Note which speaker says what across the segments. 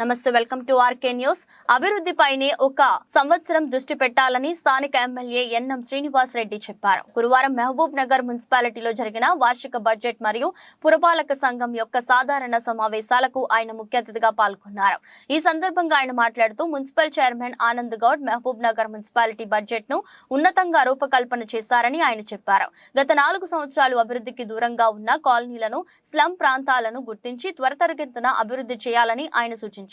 Speaker 1: నమస్తే, welcome to RK news. అభివృద్ధిపైనే ఒక సంవత్సరం దృష్టి పెట్టాలని స్థానిక ఎమ్మెల్యే ఎన్ఎం శ్రీనివాస్ రెడ్డి చెప్పారు. గురువారం మహబూబ్ నగర్ మున్సిపాలిటీలో జరిగిన వార్షిక బడ్జెట్ మరియు పురపాలక సంఘం యొక్క సాధారణ సమావేశాలకు ఆయన ముఖ్య అతిథిగా పాల్గొన్నారు. ఈ సందర్భంగా ఆయన మాట్లాడుతూ municipal chairman Anand Goud Mahabubnagar municipality budget ను ఉన్నతంగా రూపకల్పన చేశారని ఆయన చెప్పారు. గత 4 సంవత్సరాలు అభివృద్ధికి దూరంగా ఉన్న కాలనీలను, స్లమ్ ప్రాంతాలను గుర్తించి త్వరితగతిన అభివృద్ధి చేయాలని ఆయన సూచించారు.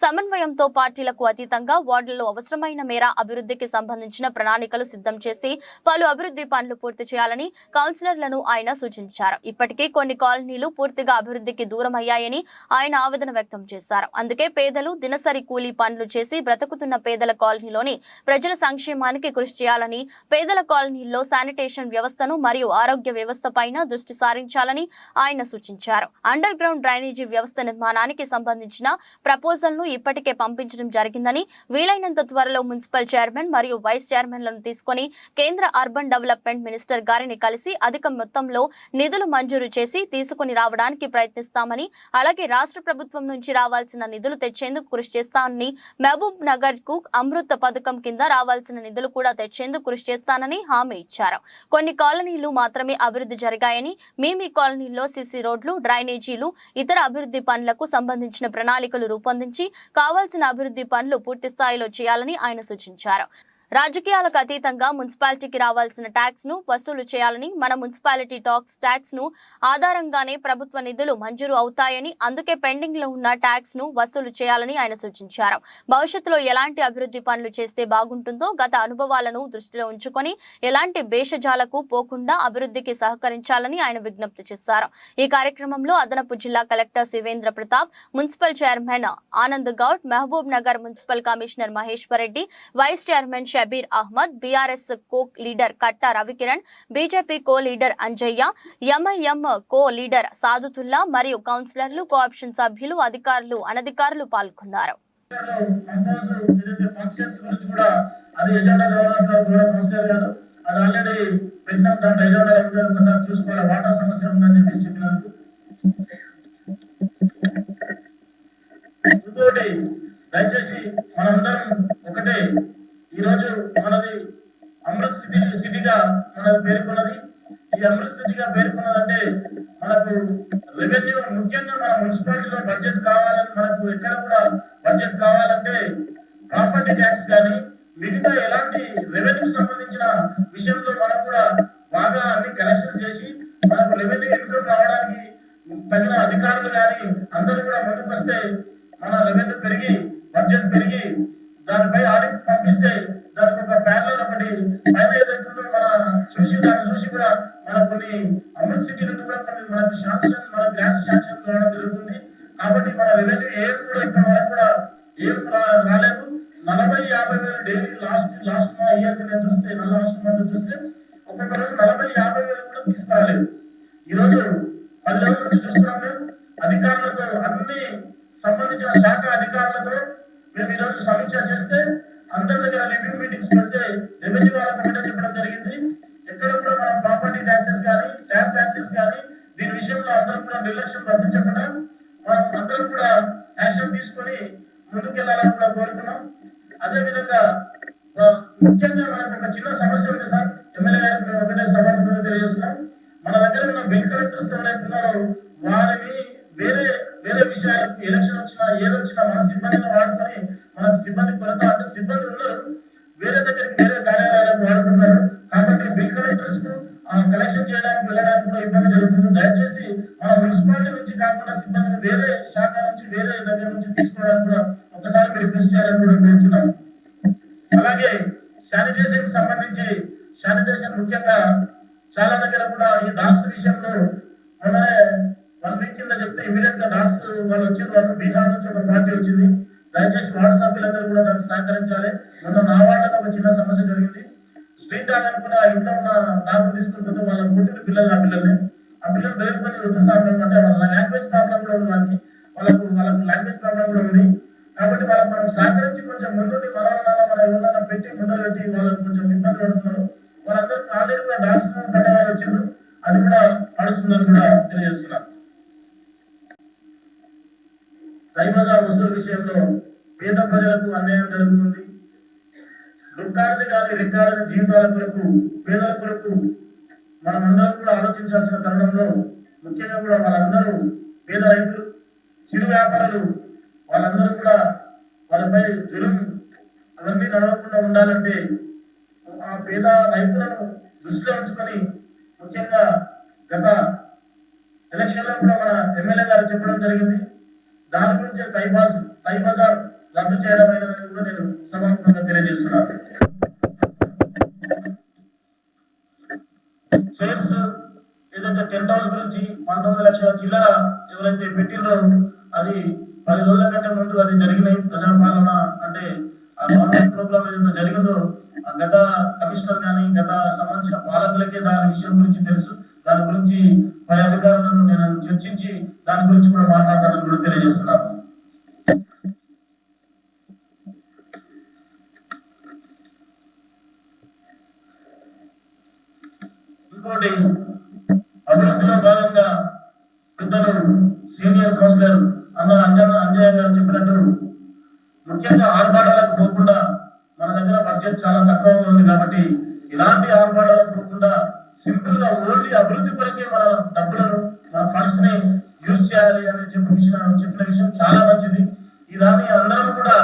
Speaker 1: సమన్వయంతో పార్టీలకు అతీతంగా వార్డుల్లో అవసరమైన మేర అభివృద్ధికి సంబంధించిన ప్రణాళికలు సిద్ధం చేసి పలు అభివృద్ధి పనులు పూర్తి చేయాలని కౌన్సిలర్లను ఆయన సూచించారు. ఇప్పటికే కొన్ని కాలనీలు పూర్తిగా అభివృద్ధికి దూరం అయ్యాయని ఆయన ఆవేదన వ్యక్తం చేశారు. అందుకే పేదలు దినసరి కూలీ పనులు చేసి బ్రతుకుతున్న పేదల కాలనీలోని ప్రజల సంక్షేమానికి కృషి చేయాలని, పేదల కాలనీల్లో శానిటేషన్ వ్యవస్థను మరియు ఆరోగ్య వ్యవస్థ పైన దృష్టి సారించాలని ఆయన సూచించారు. అండర్ గ్రౌండ్ డ్రైనేజీ వ్యవస్థ నిర్మాణానికి సంబంధించిన ప్రపోజల్ ను ఇప్పటికే పంపించడం జరిగిందని, వీలైనంత త్వరలో మున్సిపల్ చైర్మన్ మరియు వైస్ చైర్మన్లను తీసుకొని కేంద్ర అర్బన్ డెవలప్మెంట్ మినిస్టర్ గారిని కలిసి అధిక మొత్తంలో నిధులు మంజూరు చేసి తీసుకుని రావడానికి ప్రయత్నిస్తామని, అలాగే రాష్ట్ర ప్రభుత్వం నుంచి రావాల్సిన నిధులు తెచ్చేందుకు కృషి చేస్తానని, మహబూబ్ నగర్ కు అమృత పథకం కింద రావాల్సిన నిధులు కూడా తెచ్చేందుకు కృషి చేస్తానని హామీ ఇచ్చారు. కొన్ని కాలనీలు మాత్రమే అభివృద్ధి జరిగాయని, మీ కాలనీల్లో సిసి రోడ్లు, డ్రైనేజీలు, ఇతర అభివృద్ధి పనులకు సంబంధించిన ప్రణాళికలు రూపొందించి కావాల్సిన అభివృద్ధి పనులు పూర్తి స్థాయిలో చేయాలని ఆయన సూచించారు. రాజకీయాలకు అతీతంగా మున్సిపాలిటీకి రావాల్సిన ట్యాక్స్ ను వసూలు చేయాలని, మన మున్సిపాలిటీ ట్యాక్స్ ను ఆధారంగానే ప్రభుత్వ నిధులు మంజూరు అవుతాయని, అందుకే పెండింగ్ లో ఉన్న ట్యాక్స్ ను వసూలు చేయాలని ఆయన సూచించారు. భవిష్యత్తులో ఎలాంటి అభివృద్ధి పనులు చేస్తే బాగుంటుందో గత అనుభవాలను దృష్టిలో ఉంచుకొని ఎలాంటి భేషజాలకు పోకుండా అభివృద్ధికి సహకరించాలని ఆయన విజ్ఞప్తి చేశారు. ఈ కార్యక్రమంలో అదనపు జిల్లా collector Shivendra Pratap, municipal chairman Anand Goud, Mahabubnagar municipal commissioner Maheshwar Reddy, vice chairman Shabbir Ahmed, BRS co leader Katta Ravikiran, BJP co leader Anjaiah, MIM co leader Sadutulla మరియు కౌన్సిలర్లు, కోఆప్షన్ సభ్యులు, అధికారులు, అనధికారులు పాల్గొన్నారు.
Speaker 2: దయచేసి మనందరం ఒకటే, ఈరోజు మనది అమృత్ సిటీగా మనది పేర్కొన్నది. ఈ అమృత్ సిటీగా పేర్కొన్నదంటే మనకు రెవెన్యూ, ముఖ్యంగా మన మున్సిపాలిటీలో బడ్జెట్ కావాలని, మనకు ఎక్కడ కూడా బడ్జెట్ కావాలంటే ప్రాపర్టీ ట్యాక్స్ కానీ మిగతా ఎలాంటి రెవెన్యూ సంబంధించిన విషయంలో మనం కూడా బాగా అన్ని కలెక్షన్ చేసి మనకు రెవెన్యూ ఇన్కమ్ రావడానికి తగిన అధికారులు కానీ అందరూ కూడా ముందుకు వస్తే మన రెవెన్యూ పెరిగి, బడ్జెట్ పెరిగి, దానిపై ఆడిట్ పంపిస్తే దానికి ఒక ప్యానల్ ఒకటి పైన ఏదైతుందో దాన్ని చూసి కూడా మన కొన్ని అమృత్ సిటీ నుండి కూడా కొన్ని మనకి శాంక్షన్, మన గ్రాంట్ శాంక్షన్ రావడం జరుగుతుంది. కాబట్టి మన రెవెన్యూ ఏం కూడా ఇప్పటి వరకు కూడా ఏం రాలేదు. 40-50 వేలు డైలీ లాస్ట్ ఇయర్ నేను చూస్తే, లాస్ట్ మంత్ చూస్తే ఒక్కొక్క రోజు 40-50 వేలు కూడా తీసుకురాలేదు. ఈ రోజు 10 రోజుల నుంచి చూస్తున్నాం. మేము అధికారులతో, అన్ని సంబంధించిన శాఖ అధికారులతో మేము ఈ రోజు సమీక్ష చేస్తే అందరి దగ్గర రివ్యూ మీటింగ్స్ పెడితే రెవెన్యూ వాళ్ళకి ఒకటే చెప్పడం జరిగింది. ఎక్కడ కూడా మన ప్రాపర్టీ ట్యాక్సెస్ కానీ, ట్యాక్స్ ట్యాక్సెస్ కానీ దీని విషయంలో అందరూ కూడా నిర్లక్ష్యం వర్తించకుండా మనం అందరం కూడా యాక్షన్ తీసుకొని ముందుకెళ్లాలని కూడా కోరుకున్నాం. అదేవిధంగా ముఖ్యంగా మనకు ఒక చిన్న సమస్య ఉంది సార్, ఎమ్మెల్యే గారికి మేము ఒకటే సభలో తెలియజేస్తున్నాం. మన దగ్గర ఉన్న బిల్ కలెక్టర్స్ ఎవరైతున్నారో వారిని వేరే విషయాలకు, ఎలక్షన్ వచ్చినా ఏదొచ్చినా మన సిబ్బందిని వాడుకొని, మనకు సిబ్బంది కొరత అంటే సిబ్బంది ఉన్నారు, వేరే దగ్గరికి వేరే కార్యాలయాలకు వాడుతున్నారు. కాబట్టి బిల్ కలెక్టర్స్ కు కలెక్షన్ చేయడానికి వెళ్ళడానికి కూడా ఇబ్బంది జరుగుతుంది. దయచేసి మన మున్సిపాలిటీ నుంచి కాకుండా సిబ్బందిని వేరే శాఖ నుంచి, వేరే దగ్గర నుంచి తీసుకోవడానికి కూడా ఒకసారి మీరు కృషి చేయాలని కూడా కోరుతున్నాం. అలాగే శానిటేషన్ సంబంధించి, శానిటేషన్ ముఖ్యంగా చాలా దగ్గర కూడా ఈ డాగ్స్ విషయంలో మొన్ననే 1 వీక్ కింద చెప్తే ఇమీడియట్ గా డాగ్స్ వాళ్ళు వచ్చిన వాళ్ళు బీహార్ నుంచి ఒక పార్టీ వచ్చింది. దయచేసి వార్డు సభ్యులందరూ కూడా దానికి సహకరించాలి. మొన్న నా వార్డులో ఒక చిన్న సమస్య జరిగింది. స్ట్రీట్ డాగ్ అనుకున్న ఇంట్లో ఉన్న డాగ్ తీసుకుంటుంటే వాళ్ళ పుట్టిన పిల్లలు, ఆ పిల్లలు బెదిరిపోయి వృద్ధసాపం అంటే వాళ్ళ లాంగ్వేజ్ ప్రాబ్లం కూడా ఉంది, వాళ్ళకు లాంగ్వేజ్ ప్రాబ్లం కూడా ఉంది. కాబట్టి వాళ్ళకి మనం సహకరించి కొంచెం ముందుండి మన ఎవరైనా పెట్టి ముందర పెట్టి వాళ్ళకి కొంచెం ఇబ్బంది పడుతున్నారు. వాళ్ళందరికీ ఆల్రెడీ కూడా డాగ్స్ పడ్డవాళ్ళు వచ్చిండ్రు, అది కూడా నడుస్తుందని కూడా తెలియజేస్తున్నారు. రైతుగా వసూలు విషయంలో పేద ప్రజలకు అన్యాయం జరుగుతుంది. దుఃఖాన్ని కానీ రెక్కాడని జీవితాల కొరకు పేదల కొరకు మనమందరం కూడా ఆలోచించాల్సిన తరుణంలో ముఖ్యంగా కూడా వాళ్ళందరూ పేద రైతులు, చిరు వ్యాపారులు వాళ్ళందరూ కూడా వాళ్ళపై జులుం అవన్నీ నడవకుండా ఉండాలంటే ఆ పేద రైతులను దృష్టిలో ఉంచుకొని ముఖ్యంగా గత ఎలక్షన్లో కూడా మన ఎమ్మెల్యే గారు చెప్పడం జరిగింది. దాని గురించి తై బజార్ రద్దు చేయడం అయినదని కూడా నేను సభాముఖంగా తెలియజేస్తున్నాను. సేల్స్ ఏదైతే టెంట్ హౌస్ గురించి 19 లక్షల చిల్లర ఎవరైతే పెట్టిందో అది 10 రోజుల కంటే ముందు అది జరిగినాయి. ప్రజాపాలన అంటే ఆ గవర్నమెంట్ ప్రోగ్రామ్ ఏదైతే జరిగిందో ఆ గత కమిషనర్ కానీ గత సంబంధించిన పాలకులకే దాని విషయం గురించి తెలుసు. దాని గురించి పై అధికారులను నేను చర్చించి దాని గురించి కూడా మాట్లాడతానని కూడా తెలియజేస్తున్నాను. ఇంకోటి అభివృద్ధిలో భాగంగా పెద్దలు సీనియర్ కౌన్సిలర్ అంజయ్య గారు చెప్పినట్టు ముఖ్యంగా ఆర్భాటాలకు పోకుండా మన దగ్గర బడ్జెట్ చాలా తక్కువగా ఉంది కాబట్టి ఇలాంటి ఆర్భాటాలకు పోకుండా సింపుల్ గా ఓన్లీ అభివృద్ధి కొరకే మన డబ్బులను మన ఫండ్స్ ని యూజ్ చేయాలి అని చెప్పిన విషయం చాలా మంచిది. ఈ దాన్ని అందరం కూడా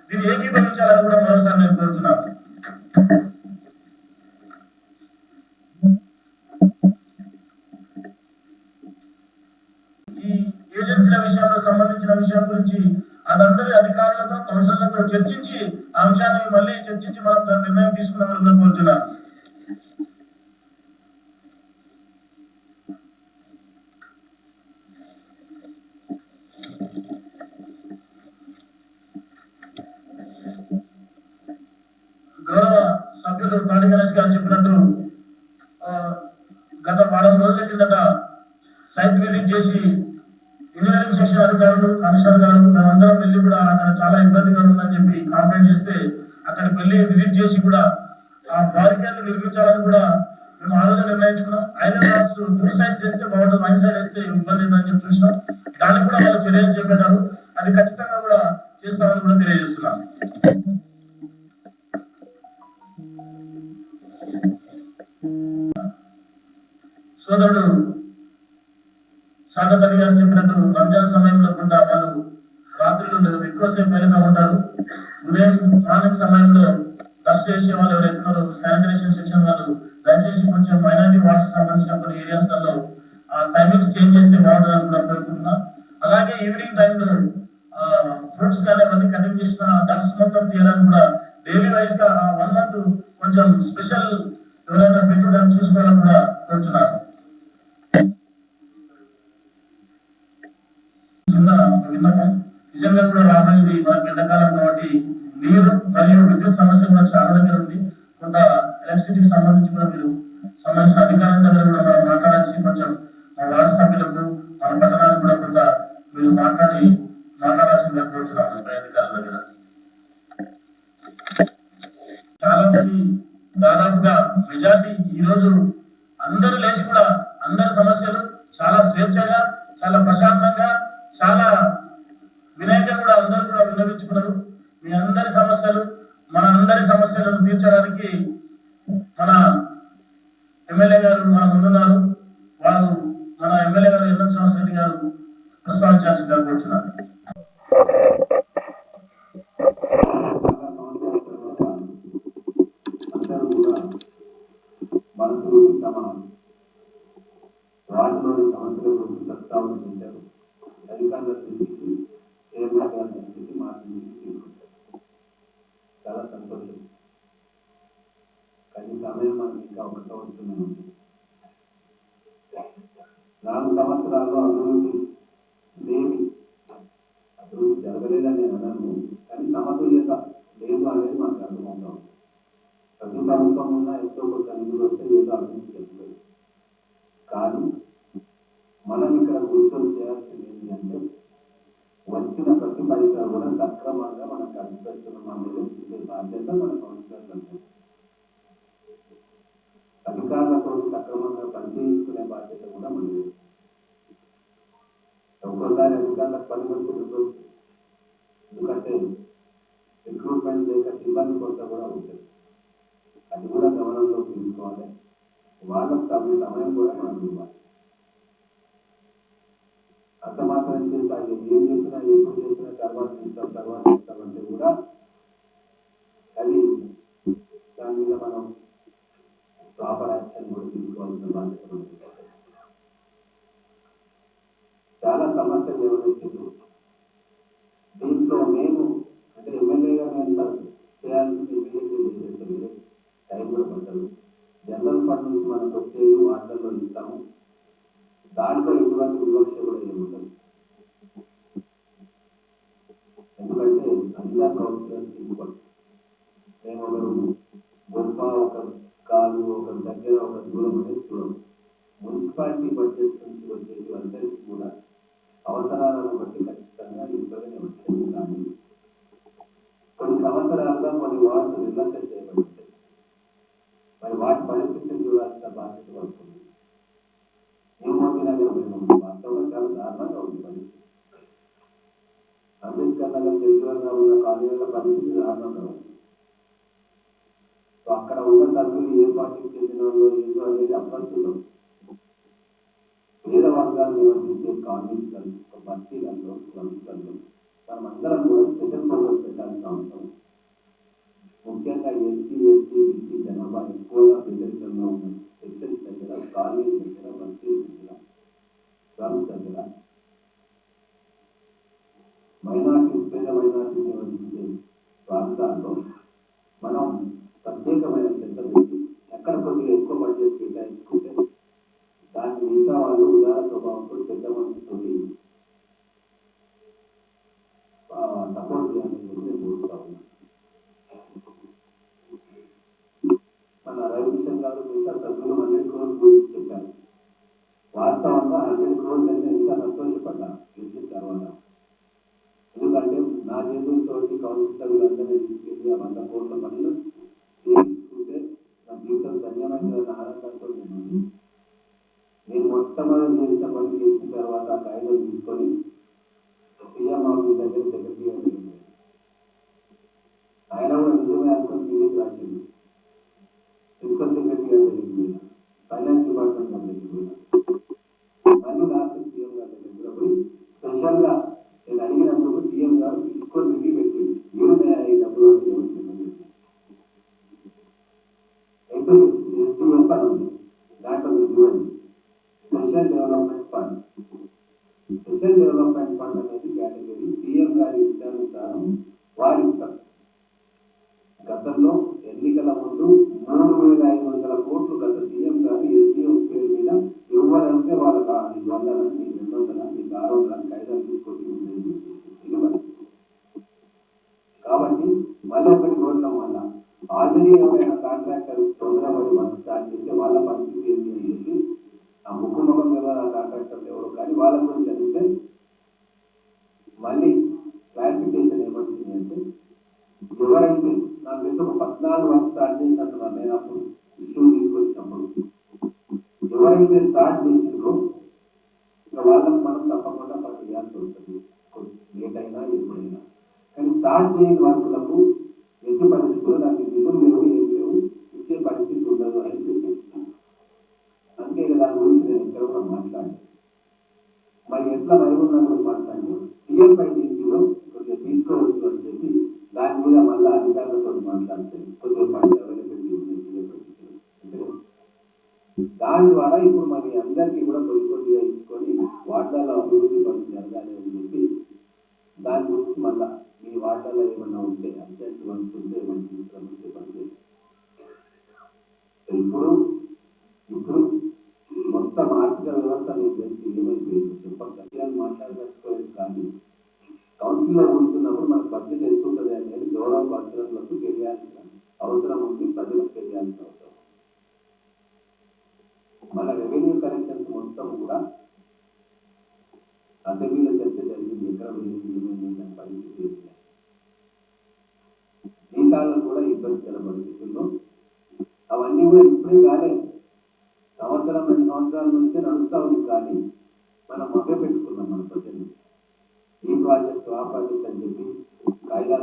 Speaker 2: దీన్ని ఏకీభవించాలని కూడా మరోసారి నేను కోరుతున్నాను. ఈ ఏజెన్సీల విషయంలో సంబంధించిన విషయం గురించి అదందరి అధికారులతో కౌన్సిలర్లతో చర్చించి ఆ అంశాన్ని మళ్ళీ చర్చించి మనం దాని నిర్ణయం తీసుకున్నామని కూడా కోరుతున్నాను. గౌరవ సభ్యులు తాడి గణేష్ గారు చెప్పినట్టు గత వారం రోజుల కిందట సైట్ విజిట్ చేసి ఇంజనీరింగ్ సెక్షన్ అధికారులు కమిషనర్ గారు మేమందరం వెళ్ళి కూడా అక్కడ చాలా ఇబ్బందిగా ఉందని చెప్పి కంప్లైంట్ చేస్తే అక్కడికి వెళ్ళి విజిట్ చేసి కూడా ఆ బారికేడ్లు నిర్మించాలని కూడా మేము ఆ రోజు నిర్ణయించుకున్నాం. ఐరన్ రాడ్స్ 2 సైడ్స్ వేస్తే బాగుంటుంది, 1 సైడ్ వేస్తే ఇబ్బంది ఉందని చెప్పి చూసినాం. దానికి కూడా వాళ్ళు చర్యలు చేపట్టారు. అది ఖచ్చితంగా కూడా చేస్తామని కూడా తెలియజేస్తున్నాం. సోదరుడు సాగతని గారు చెప్పినట్టు రంజాన్ సమయంలో కూడా వాళ్ళు రాత్రులు ఎక్కువసేపు వెళ్తూ ఉంటారు. ఉదయం మార్నింగ్ సమయంలో డస్ట్ చేసే వాళ్ళు ఎవరైతున్నారో శానిటైజేషన్ సెక్షన్ వాళ్ళు దయచేసి కొంచెం మైనారిటీ వార్డ్స్ సంబంధించిన కొన్ని ఏరియాస్లలో ఆ టైమింగ్స్ చేంజ్ చేస్తే బాగుంటుందని కూడా కోరుకుంటున్నా. అలాగే ఈవినింగ్ టైంలో ఫ్రూట్స్ కానీ అవన్నీ కటింగ్ చేసిన డస్ట్ మొత్తం తీయడానికి కూడా డైలీ వైజ్ గా 1 మంత్ కొంచెం స్పెషల్ ఎవరైనా పెట్టుకోవడానికి చూసుకోవాలని కూడా కోరుతున్నారు. చిన్న విన్నపం, నిజంగా కూడా రాబోయేది మనకి ఎండాకాలం కాబట్టి నీరు మరియు విద్యుత్ సమస్య కూడా చాలా దగ్గర ఉంది. కొంత ఎలక్ట్రిసిటీకి సంబంధించి కూడా మీరు సంబంధించిన అధికారుల దగ్గర కూడా మనం మాట్లాడాల్సి కొంచెం మా వార్డు సభ్యులకు మన పట్టణానికి కూడా కొంత మీరు మాట్లాడాల్సిందిగా కోరుతున్నాను. అధికారుల దగ్గర చాలా మంది దాదాపుగా మెజార్టీ ఈ రోజు అందరూ లేచి కూడా అందరి సమస్యలు చాలా స్వేచ్ఛగా చాలా ప్రశాంతంగా చాలా వినయంగా కూడా అందరూ కూడా విన్నవించుకున్నారు. మీ అందరి సమస్యలు మన అందరి సమస్యలను తీర్చడానికి మన ఎమ్మెల్యే గారు మన ముందున్నారు. వారు మన ఎమ్మెల్యే గారు ఎన్ఎం శ్రీనివాస్ రెడ్డి గారు ప్రస్తావించాల్సిందిగా కోరుతున్నారు.
Speaker 3: వాటిలోని సమస్యల గురించి ప్రస్తావన చేశారు. అధికారుల దృష్టికి, చైర్మన్ గారి దృష్టికి, మా దృష్టికి తీసుకుంటారు. చాలా సంతోషం. కానీ సమయం మనకి ఇంకా 1 సంవత్సరమే ఉంది. 4 సంవత్సరాల్లో అభివృద్ధి లేని, అభివృద్ధి జరగలేదని నేను అన్నాను. కానీ సమతుల్యత లేదు అనేది మనకు అర్థమవుతా ఉంది. ప్రతి ప్రభుత్వం ఉన్నా ఎంతో కొంత నిధులు వస్తే ఏదో అభివృద్ధి జరుగుతుంది. కానీ మనం ఇక్కడ కూర్చొని చేయాల్సింది ఏంటి అంటే వచ్చిన ప్రతి పైసా కూడా సక్రమంగా మనం ఖర్చు పెడుతున్నాం అనేది చూసే బాధ్యత మన కౌన్సిలర్లు. అధికారులతో సక్రమంగా పనిచేయించుకునే బాధ్యత కూడా మనది. ఒక్కోసారి అధికారులకు పని వచ్చి రిక్రూట్మెంట్ లేక సిబ్బంది కొరత కూడా ఉంటుంది. అది కూడా గమనంలో తీసుకోవాలి. వాళ్ళకు తగిన సమయం కూడా మనం ఇవ్వాలి. అంత మాత్రం చేత ఏం చెప్పినా ఎప్పుడు చెప్పినా తర్వాత ఇస్తామంటే కూడా అది దాని మీద మనం ప్రాపర్ యాక్షన్ కూడా తీసుకోవాల్సిన బాధ్యత ఉంది. చాలా సమస్యలు ఎవరైతే దీంట్లో మేము అంటే ఎమ్మెల్యేగా మేము చేయాల్సింది ఇమీడియట్గా చేసేస్తాం. టైం కూడా పట్టదు. జనరల్ ఫండ్ నుంచి మనకు వచ్చేది వార్తల్లో ఇస్తాము. దాంట్లో ఎటువంటి వివక్ష కూడా ఏముండదు. ఎందుకంటే అందరు కౌన్సిలర్స్ ఈక్వల్. మేము ఒకరు గొప్ప ఒక కాలు ఒక దగ్గర ఒక దూరం అనేది చూడము. మున్సిపాలిటీ బడ్జెట్స్ నుంచి వచ్చేది అందరికీ కూడా అవసరాలను బట్టి ఖచ్చితంగా ఈక్వల్గానే వస్తుంది. కానీ కొన్ని సంవత్సరాలుగా కొన్ని వార్డ్స్ నిర్లక్ష్యం చేయబడి ఉంటాయి. మరి వాటి పరిస్థితిని చూడాల్సిన బాధ్యత పడుతుంది. న్యూమోదీ నగర్ వాస్తవంగా చాలా దారుణంగా ఉంది పరిస్థితి. అంబేద్కర్ నగర్ దగ్గరగా ఉన్న కాలేజీల పరిస్థితి దారుణంగా ఉంది. సో అక్కడ ఉన్న సభ్యులు ఏ పార్టీకి చెందిన వాళ్ళు ఏందో అనేది అప్రస్తుతం. పేద వర్గాలు నివసించే కాలనీస్లలో బస్తీలలో స్లమ్స్లలో మనం అందరం కూడా స్పెషల్ ఫోకస్ పెట్టాల్సిన అవసరం. ముఖ్యంగా ఎస్సీ ఎస్టీ బీసీ జనాభా ఎక్కువగా పేదరికంలో ఉన్న సెక్షన్స్ దగ్గర, కాలనీస్ దగ్గర, బస్తీల దగ్గర, స్లమ్స్ దగ్గర మైనార్టీస్ పేద మైనార్టీస్ నివసించే ప్రాంతాల్లో మనం ప్రత్యేకమైన శ్రద్ధ పెట్టి ఎక్కడ కొద్దిగా ఎక్కువ బడ్జెట్ కేటాయించుకుంటే దాన్ని మిగతా వాళ్ళు ఉదార స్వభావంతో పెద్ద మనసుతో సపోర్ట్ చేయాలని చెప్పి నేను కోరుతా ఉన్నాను. మన రవికిషన్ గారు మిగతా సభ్యులు 100 crores గురించి చెప్పారు. వాస్తవంగా 100 crores అంటే ఎంత సంతోషపడ్డా గెలిచిన తర్వాత. ఎందుకంటే నా చేతులతోటి కౌన్సిల్ సభ్యులందరినీ తీసుకెళ్ళి ఆ 100 కోట్ల పనులు చేయించుకుంటే నా జీవితం ధన్యమైన ఆనందంతో నేను మొట్టమొదటి చేసిన పని చేసిన తర్వాత ఆ కాగితం తీసుకొని సీఎం ఆఫీస్ దగ్గర సెక్రటరీ గారు వెళ్ళిపోయాను. ఆయన కూడా నిజమే అనుకుని టీవీకి రాసింది. ప్రిన్సిపల్ సెక్రటరీ గారు వెళ్ళిపోయినా, ఫైనాన్స్ డిపార్ట్మెంట్ గారు వెళ్ళిపోయినా, మళ్ళీ లాస్ట్ సీఎం గారి దగ్గర పోయి స్పెషల్ గా నేను అడిగినందుకు సీఎం గారు తీసుకొని రివ్యూ పెట్టి ఈ డబ్బులు ఎస్డిఎఫ్ అని ఉంది. దాంట్లో చూడండి special development fund. Special development fund అనేది కేటగిరీ సీఎం గారి ఇష్టానుసారం వారి ఇష్టం. గతంలో ఎన్నికల ముందు 3,500 కోట్లు గత సీఎం గారు ఎస్డిఎఫ్ పేరు మీద ఎవరంటే వాళ్ళకి 100 200 600 కాయిదాలు తీసుకొని ఇది పరిస్థితి. కాబట్టి మళ్ళీ ఒకటి కోరడం వల్ల ఆల్రెడీ ఎవరైనా కాంట్రాక్టర్స్ తొందరపడి వర్క్ స్టార్ట్ చేస్తే వాళ్ళ పరిస్థితి ఏంటి అని చెప్పి ఆ ముఖం ఎవరు ఆ కాంట్రాక్టర్లు ఎవరు కానీ వాళ్ళ గురించి చదివితే మళ్ళీ క్లారిఫికేషన్ ఏమొచ్చింది అంటే ఎవరైతే నాకు తెలిసి ఒక 14 వర్క్ స్టార్ట్ చేసినట్టున్నారు. నేను అప్పుడు ఇష్యూ తీసుకొచ్చినప్పుడు ఎవరైతే స్టార్ట్ చేసిందో ఇక వాళ్ళకు మనం తప్పకుండా పని చేయాల్సి వస్తుంది, లేట్ అయినా ఎప్పుడైనా. కానీ స్టార్ట్ చేయని వర్కులకు ఎట్టి పరిస్థితుల్లో నాకు నిధులు లేవు, ఏం లేవు, ఇచ్చే పరిస్థితి ఉండదు అని చెప్పి అందుకే దాని గురించి నేను ఇక్కడ కూడా మాట్లాడాను. మరి ఎట్లా వైగుండంలో మాట్లాడి టీఎంఐటీసీలో కొద్దిగా తీసుకోవచ్చు అని చెప్పి దాని మీద మళ్ళీ అధికారులతో మాట్లాడితే కొద్దిగా ఫండ్స్ అవైలబిలిటీ ఉంది టీఎంఐటీసీలో. దాని ద్వారా ఇప్పుడు మరి అందరికీ కూడా కొద్దిగా ఇచ్చుకొని వార్డులలో అభివృద్ధి పనులు జరగాలి అని చెప్పి దాని గురించి మళ్ళా మీ వార్డులలో ఏమన్నా ఉంటే అర్జెంట్ వర్క్స్ ఉంటే ఏమన్నా తీసుకురామని చెప్పండి. ఇప్పుడు మొత్తం ఆర్థిక వ్యవస్థ మీకు తెలిసి ఏమైపోయింది చెప్పక మాట్లాడదలుచుకోలేదు. కానీ కౌన్సిల్లో కూర్చున్నప్పుడు మనకు బడ్జెట్ ఎంత ఉంటుంది అనేది గౌరవ కౌన్సిలర్లకు తెలియాల్సిన అవసరం ఉంది, ప్రజలకు తెలియాల్సిన అవసరం. మన రెవెన్యూ కలెక్షన్స్ మొత్తం కూడా అసెంబ్లీలో చర్చ జరిగింది, ఎక్కడ వెళ్ళింది, ఏమైంది దాని పరిస్థితి ఏంటి. జీతాలను కూడా ఇబ్బందికర పరిస్థితుల్లో అవన్నీ కూడా ఇప్పుడే కాలే, 1-2 సంవత్సరాల నుంచే నడుస్తూ ఉంది. కానీ మనం మభ్య పెట్టుకున్నాం మన ప్రజలు. ఈ ప్రాజెక్టు ఆ ప్రాజెక్ట్ అని చెప్పి కాయిదాలు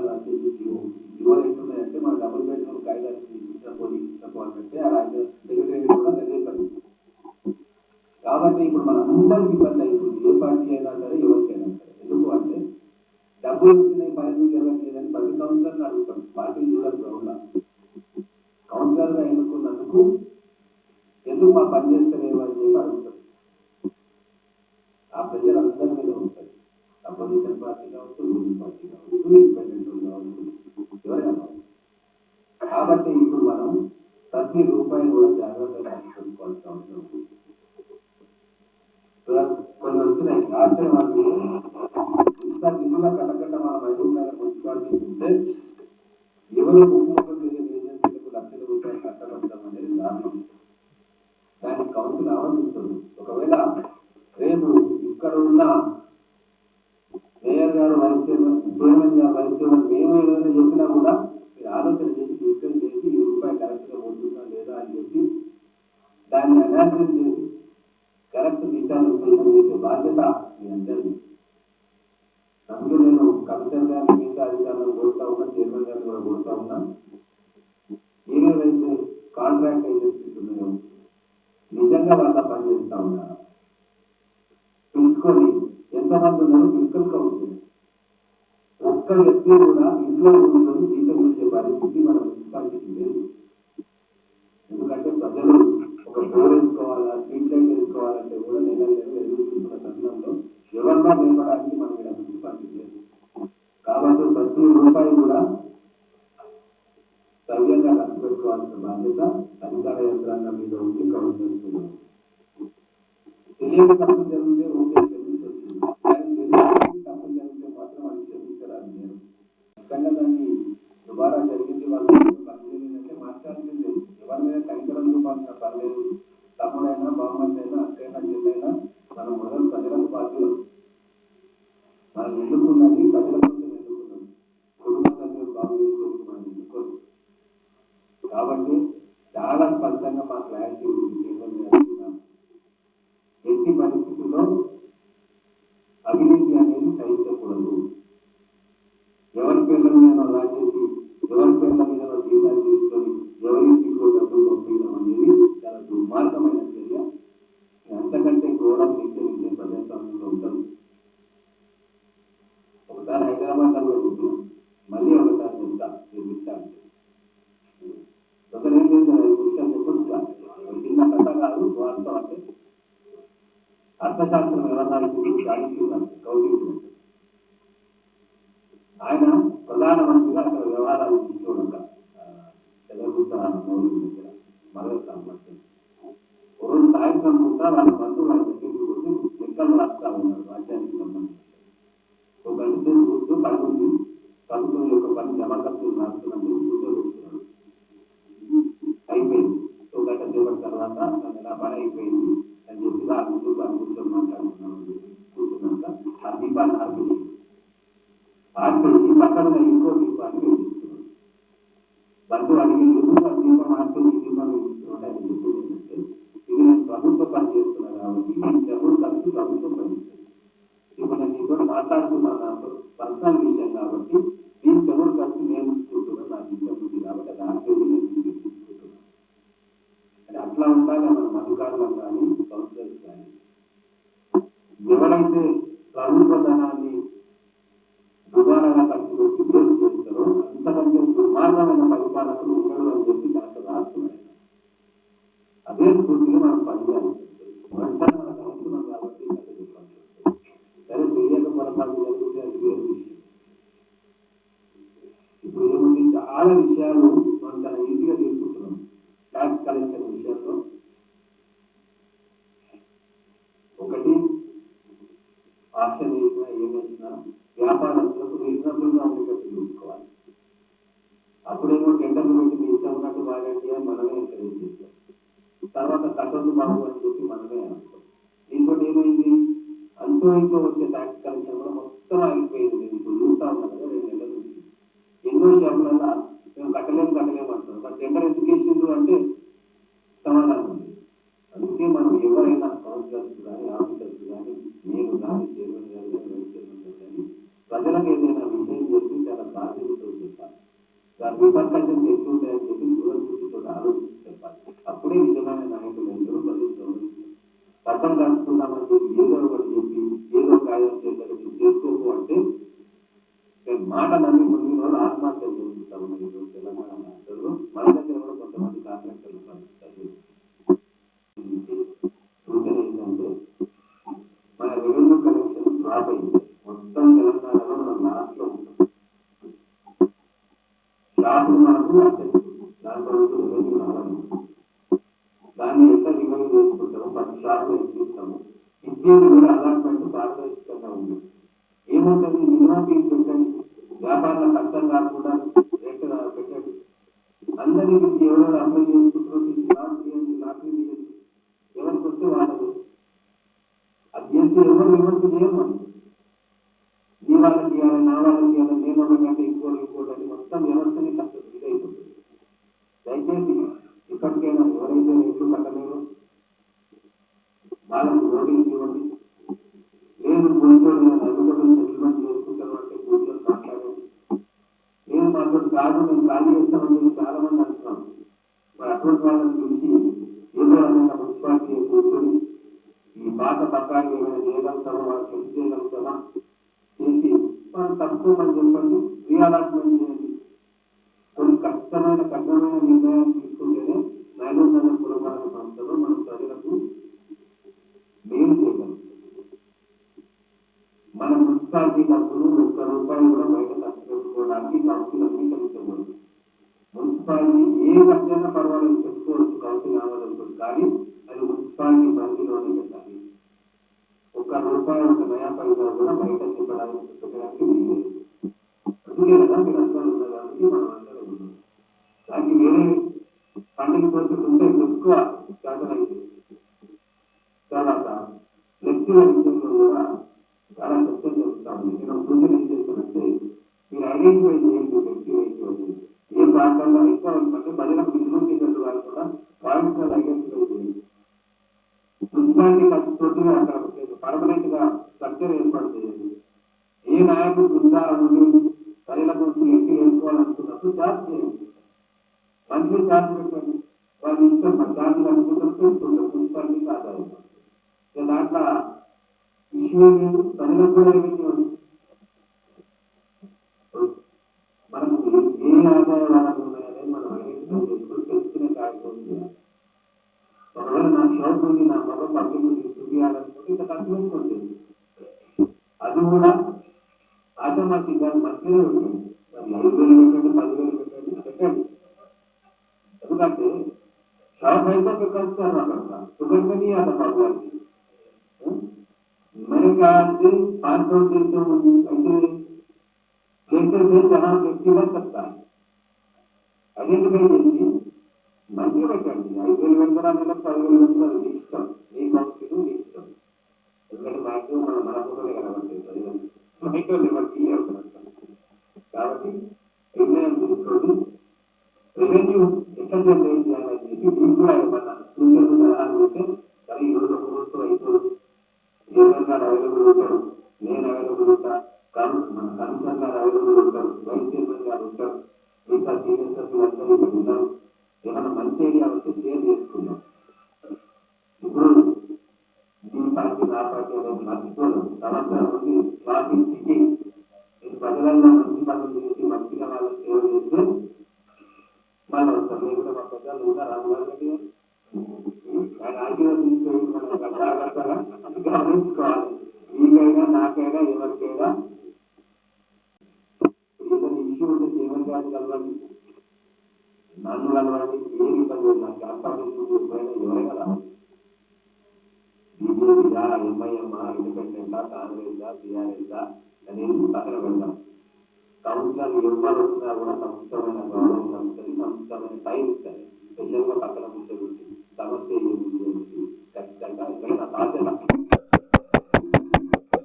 Speaker 3: అందరికి ఇబ్బంది అవుతుంది, ఏ పార్టీ అయినా సరే ఎవరికైనా సరే. ఎందుకు అంటే డబ్బులు వచ్చినాయి పని జరగట్లేదని ప్రతి కౌన్సిలర్ని అడుగుతాం, పార్టీలు చూడరు గ్రౌండ్లో. కౌన్సిలర్గా ఎన్నుకున్నందుకు ఎందుకు మా పని చేస్తలేవు అని చెప్పి అడుగుతాం. ఆ ప్రజలు అందరి మీద ఉంటుంది, అపోజిషన్ పార్టీ కావచ్చు, రూలింగ్ పార్టీ కావచ్చు, ఇండిపెండెంట్ కావచ్చు, ఎవరైనా కావచ్చు. కాబట్టి ఇప్పుడు మనం ప్రతి రూపాయి కూడా జాగ్రత్తగా పెట్టుకోవాల్సిన అవసరం ఉంది. కొన్ని వచ్చినాయి ఆశ్చర్యవాది ఇంత నిధుల కట్టకట్ట మన మహబూబ్ నగర్ మున్సిపాలిటీ ఉంటే ఎవరు ముఖ్యమంత్రి తెలియని ఏజెన్సీలకు లక్షల రూపాయలు కట్టబడతాం అనేది దారుణం. దానికి కౌన్సిల్ ఆలోచించదు. ఒకవేళ రేపు ఇక్కడ ఉన్న మేయర్ గారు వైస్ చైర్మన్ గారు వైస్ చైర్మన్ మేము ఏదైనా చెప్పినా కూడా మీరు ఆలోచన చేసి డిస్కస్ చేసి ఈ రూపాయి కరెక్ట్గా పోతుందా లేదా అని చెప్పి దాన్ని అనాలిసిస్ చేసి కరెక్ట్ దిశానిర్దేశం చేసే బాధ్యత మీ అందరిది. అందుకే నేను కమిషనర్ గారిని మిగతా అధికారులను కోరుతా ఉన్నా, చైర్మన్ గారిని కూడా కోరుతా ఉన్నా, ఏవేవైతే కాంట్రాక్ట్ ఏజెన్సీస్ ఉన్నాయో నిజంగా వాళ్ళ పని చేస్తా ఉన్నారు తెలుసుకొని ఎంతమంది ఉన్నారు ఫిజికల్ కౌన్సిల్ ఒక్క వ్యక్తి కూడా ఇంట్లో ఉంటున్నది జీతం ఇచ్చే పరిస్థితి మన మున్సిపాలిటీకి లేదు. ఎందుకంటే ప్రజలు ఒక డోర్ వేసుకోవాలా, స్ట్రీట్ లైట్ వేసుకోవాలంటే కూడా నెల ఎదురు చూస్తున్న తరుణంలో ఎవరినో నిలబడడానికి మనం ఇక్కడ మున్సిపాలిటీ లేదు. కాబట్టి ప్రతి రూపాయి కూడా సవ్యంగా ఖర్చు పెట్టుకోవాల్సిన బాధ్యత అధికార యంత్రాంగం మీద ఉంది, కౌన్సిలర్స్ మీద ఉంది. తెలియని తప్పు జరిగితే ఓకే క్షమించవచ్చు, కానీ తెలియని తప్పు జరిగితే మాత్రం అది క్షమించరాదు. నేను ఖచ్చితంగా దాన్ని దుబారా జరిగింది వాళ్ళు పనిచేయాలంటే మార్చాల్సిందే. ఎవరి మీద కనికరం చూపాల్సిన పర్లేదు. తమ్ముడైనా బామ్మడైనా అక్కైనా చెల్లైనా మనం మొదలు ప్రజలకు బాధ్యులు. మనం ఎన్నుకున్నది ప్రజల కోసం ఎన్నుకున్నాం, కుటుంబ సభ్యులు బాగు చేసుకోవడానికి మనం ఎన్నుకోరు. కాబట్టి చాలా స్పష్టంగా మా క్లారిటీ చేస్తున్నాం. ఎట్టి పరిస్థితుల్లో అవినీతి అనేది సహించకూడదు. ఎవరి పేర్ల మీద రాసేసి ఎవరి పేర్ల మీద జీతాలు తీసుకొని ఎవరింటికో డబ్బులు పంపించడం అనేది చాలా దుర్మార్గమైన చర్య. అంతకంటే ఘోరం నీచే ప్రజాస్వామ్యంలో ఉంటాం. ఒకసారి హైదరాబాద్ లో కూడా చెప్పినాం, మళ్ళీ ఒకసారి చెప్తా అంటే ఒకరేం లేదు, 5 నిమిషాలు చెప్పొచ్చు కాదు, చిన్న కథ కాదు, వాస్తవం. అంటే అర్థశాస్త్రం వ్యవహారానికి కౌటింగ్ ఆయన ప్రధానమంత్రిగా అక్కడ వ్యవహారాలు తీసుకోవడంగా దగ్గర మరో సామర్థ్యం. రోజు సాయంత్రం పూట వాళ్ళ బంధువులు వాళ్ళ దగ్గరికి వచ్చి లెక్కలు రాస్తా ఉన్నారు రాజ్యానికి సంబంధించి. ఒక గంట సేపు కూర్చో పడుతుంది, ప్రభుత్వం యొక్క పని జమాఖర్చులు రాస్తున్నాను కూర్చోబెడుతున్నాడు. అయిపోయింది. ఒక గంట సేపటి తర్వాత నా పని అయిపోయింది అని చెప్పి ఆ ముందు పని కూర్చొని మాట్లాడుతున్నాను అని చెప్పి కూర్చున్నాక ఆ దీపాన్ని ఆర్పేసి పక్కన ఇంకో దీపాన్ని వెలిగిస్తున్నాడు. బంధువు అడిగి ఎందుకు ఆ దీపం ఆర్పేసి ఈ దీపం వెలిగిస్తున్నాడు అని చెప్పేది ఏంటంటే, ఇది నేను ప్రభుత్వ పని చేస్తున్నాను కాబట్టి ఈ చెరువులు కలిసి ప్రభుత్వం భరిస్తుంది. ఇప్పుడు నేను నీతో మాట్లాడుతున్నాను పర్సనల్ విషయం కాబట్టి ఈ చెరువులు కలిసి నేను ఇచ్చుకుంటున్నాను, నాకు ఇష్టం ఉంది కాబట్టి అది ఆర్పేసి నేను తీసుకుంటున్నాను. అంటే అట్లా ఉండాలి మనం అధికారులకు కానీ కౌన్సిలర్స్ కానీ. ఎవరైతే ప్రభుత్వ ధనాన్ని దుబారాగా ఖర్చు పెట్టి వేస్ట్ చేస్తారో అంతకంటే దుర్మార్గమైన పరిపాలకులు ఉండడు అని చెప్పి దాంట్లో రాస్తున్నాయి. అదే స్ఫూర్తిగా మనం పనిచేయాల్సి వస్తుంది. మొదటిసారి మనం చదువుతున్నాం కాబట్టి అట్లా చెప్పాల్సి వస్తుంది. సరే తెలియక పొరపాటు జరిగితే అది వేరే విషయం. ఇప్పుడు ఏముంది, చాలా విషయాలు మనం చాలా ఈజీగా తీసుకుంటున్నాం. ట్యాక్స్ కలెక్షన్ విషయంలో ఒకటి ఆప్షన్ వేసినా ఏమేసినా వ్యాపారస్తులకు రీజనబుల్ గా ఉండేటట్టు చూసుకోవాలి. అప్పుడేమో టెండర్లు పెట్టి మీ ఇష్టం ఉన్నట్టు వాడండి అని మనమే ఎంకరేజ్ చేస్తాం. తర్వాత కట్టొద్దు బాబు అని చెప్పి మనమే అంటాం. దీంతో ఏమైంది, అంతో ఇంతో వచ్చే ట్యాక్స్ కలెక్షన్ కూడా మొత్తం ఆగిపోయింది. నేను ఇప్పుడు చూస్తా ఉన్నాను కదా 2 నెలల నుంచి ఎన్నో షాపులలో మేము కట్టలేము అంటున్నాం. మరి టెండర్ ఎందుకు వేసిండ్రు అంటే సమాధానం ఉంది. అందుకే మనం ఎవరైనా కౌన్సిలర్స్ కానీ ఆఫీసర్స్ కానీ నేను కానీ చైర్మన్ గారు కానీ వైస్ చైర్మన్ గారు కానీ ప్రజలకు ఏదైనా విషయం చెప్పి చాలా బాధ్యతతో చెప్పాలి. దాని రిపర్కషన్స్ ఎక్కువ ఉంటాయని చెప్పి దూరదృష్టితో ఆలోచించి చెప్పాలి. అప్పుడే నిజమైన నాయకులు ఎందరో ప్రజలు గౌరవిస్తారు. పట్టం కలుపుకుందామని చెప్పి మాట నమ్మి కొన్ని రోజులు ఆత్మహత్యలు చేసుకుంటా ఉన్నాయి ఈరోజు తెలంగాణ రాష్ట్రంలో. మన దగ్గర కూడా కొంతమంది కాంట్రాక్టర్లు పరిస్థితి సూచన ఏంటంటే మన రెవెన్యూ కలెక్షన్ డ్రాప్ అయింది. మొత్తం తెలంగాణలో మనం లాస్ట్ లో ఉంటాం. షాపులు మనకు అసెట్స్ దాంట్లో రెవెన్యూ రావాలి. దాన్ని ఎంత రివైవ్ చేసుకుంటామో ప్రతి షాపులు ఎక్కిస్తాము. ఇచ్చేది కూడా అలాట్మెంట్ పారదర్శకంగా ఉంది. ఏముంటుంది మినిమం ఫీజు పెట్టండి, వ్యాపారాల కష్టం కాకుండా రేట్ పెట్టండి. అందరినీ పిలిచి ఎవరెవరు అప్లై చేసుకుంటారో పిలిచి లాటరీ తీయండి, ఎవరికి వస్తే వాళ్ళకు. అది చేస్తే ఎవరు విమర్శ చేయరు. నీ వాళ్ళకి తీయాలి, నా వాళ్ళకి తీయాలి, నేను ఒకటి ఇంకోటి మొత్తం వ్యవస్థని కష్టం ఇదైపోతుంది. దయచేసి ఇప్పటికైనా ఎవరైతే రేట్లు కట్టలేరు వాళ్ళకు నోటీస్ ఇవ్వండి. లేదు కూర్చొని అడ్వకేట్ సెటిల్మెంట్ చేసుకుంటారు అంటే కూర్చొని మాట్లాడండి. లేదు మాతో కాదు మేము ఖాళీ చేస్తామని చెప్పి చాలా మంది అంటున్నాం. మరి అటువంటి వాళ్ళని పిలిచి ఏదో అన్న మున్సిపాలిటీ కూర్చొని ఈ పాత పత్రాలు ఏమైనా చేయగలుగుతామో వాళ్ళకి హెల్ప్ చేయగలుగుతామా చేసి మనం తప్పుకోమని చెప్పండి, రీఅలాట్మెంట్ చేయండి. కొన్ని ఖచ్చితమైన కఠినమైన నిర్ణయాలు తీసుకుంటేనే మహబూబ్ నగర్ పురపాలక సంస్థలో మనం ప్రజలకు మేలు చేయగలం. మన మున్సిపాలిటీ డబ్బులు ₹1 కూడా బయట ఖర్చు పెట్టుకోవడానికి కౌన్సిల్ అంగీకరించకూడదు. మున్సిపాలిటీ ఏ ఖర్చైనా పర్వాలేదు పెట్టుకోవచ్చు కౌన్సిల్ ఆమోదంతో, కానీ అది మున్సిపాలిటీ పరిధిలోనే పెట్టాలి. ₹1 ఒక నయా పైసా కూడా బయట పెట్టడానికి వీలేదు. అందుకే కదా మీరు అందరూ ఉన్నదానికి మనం అందరూ ఉన్నాం. దానికి వేరే ఫండింగ్ సోర్సెస్ ఉంటే తెచ్చుకోవాలి చేతనైతే. తర్వాత ఫ్లెక్సీల విషయంలో కూడా చాలా చర్చలు జరుగుతా ఉంది. నేను సూచన ఏం చేస్తానంటే మీరు ఐడెంటిఫై చేయండి ఫ్లెక్సీ వెహికల్ ఏ ప్రాంతాల్లో ఎక్కువ అంటే ప్రజలకు విశ్వసించేటట్టు కాకుండా పాయింట్స్ ఐడెంటిఫై చేయండి. మున్సిపాలిటీ ఖర్చుతోటి అక్కడ పర్మనెంట్ గా స్ట్రక్చర్ ఏర్పాటు చేయండి. ఏ నాయకుడు ఉత్సాహం ఉండి ప్రజలకు ఫ్లెక్సీ వేసుకోవాలనుకున్నప్పుడు ఛార్జ్ చేయండి, మంత్లీ ఛార్జ్ పెట్టండి. వాళ్ళు ఇష్టం ఛార్జీలు అనుకుంటారు, పెట్టుకుంటారు, మున్సిపాలిటీకి ఆదాయం. దాంట్లో విషయం ప్రజలకు కూడా రెవెన్యూ మనకు ఏ ఆదాయ వనరులు ఉన్నాయనేది మనం ఐడెంటిఫై చేసుకుని తెలుసుకునే కార్యక్రమం చేయాలి. ఒకవేళ నా షాప్ ఉంది, నా మొదలు పబ్లిక్ చూపించాలనుకుంటే ఇంకా తక్కువ పెట్టుకోండి. అది కూడా ఆషామాషిగా మంచిగా పెట్టండి. 5,000 పెట్టండి, 10,000 పెట్టండి. ఎందుకంటే షాప్ అయితే కలుస్తారు అక్కడ टिकट में नहीं आता प्रॉब्लम। मेरे ख्याल से 500 600 ऐसे प्लेसेस है जहाँ फ्लेक्सी रह सकता है। ఐడెంటిఫై చేసి మంచిగా పెట్టండి. 5,000 పెడతారా నెలకు 10,000 పెడతారు, మీ ఇష్టం, మీ కౌన్సిల్ మీ ఇష్టం. ఎందుకంటే మాక్సిమం మన ఫోటోలే కనబడతాయి ప్రజలకు, మైక్రోలు ఎవరికి కాబట్టి నిర్ణయం తీసుకోండి. రెవెన్యూ ఎట్లా జనరేట్ చేయాలని చెప్పి మీకు కూడా ఏమన్నా సూచనలు సలహాలు ఉంటే సరే ఈ రోజు ఒక రోజుతో అయిపోదు. చైర్మన్ గారు అవైలబుల్ ఉంటారు, నేను అవైలబుల్ ఉంటా, మన కమిషనర్ గారు అవైలబుల్ ఉంటారు, వైస్ చైర్మన్ గారు ఉంటారు, ఇంకా సీనియర్ సభ్యులందరూ ఇక్కడ ఉన్నారు. ఏమైనా మంచి ఐడియా వస్తే షేర్ చేసుకుందాం. ఇప్పుడు మీ పార్టీ నా పార్టీ అనేది మర్చిపోదాం. సంవత్సరం ఉంది, క్లాక్ ఈస్ టికింగ్. మీరు ప్రజలలో మంచి పనులు చేసి మంచిగా వాళ్ళకి సేవ చేస్తే వాళ్ళు వస్తారు. లేకుంటే మా పెద్దలు ఇంకా రాజుగారు ఆయన ఆశీర్వాదం తీసుకొని మనం జాగ్రత్తగా గమనించుకోవాలి. మీకైనా నాకైనా ఎవరికైనా ఏదైనా ఇష్యూ ఉంటే చైర్మన్ గారిని కలవండి, నన్ను కలవండి. ఏది ఇబ్బంది నాకు కాంపిటీషన్ ఎప్పుడైనా ఎవరైనా రావచ్చు. బీజేపీయా, ఎంఐఎంఆ, ఇండిపెండెంటా, కాంగ్రెసా, టీఆర్ఎస్ఆ అనేది పక్కన పెడతాం. కౌన్సిలర్ ఎవరు వచ్చినా కూడా సముచితమైన గౌరవం కలుగుతుంది, సముచితమైన టైం ఇస్తారు. స్పెషల్ గా పక్కన కూర్చోబెట్టి సమస్య ఏమిటి ఖచ్చితంగా ఇక్కడ నా బాధ్యత.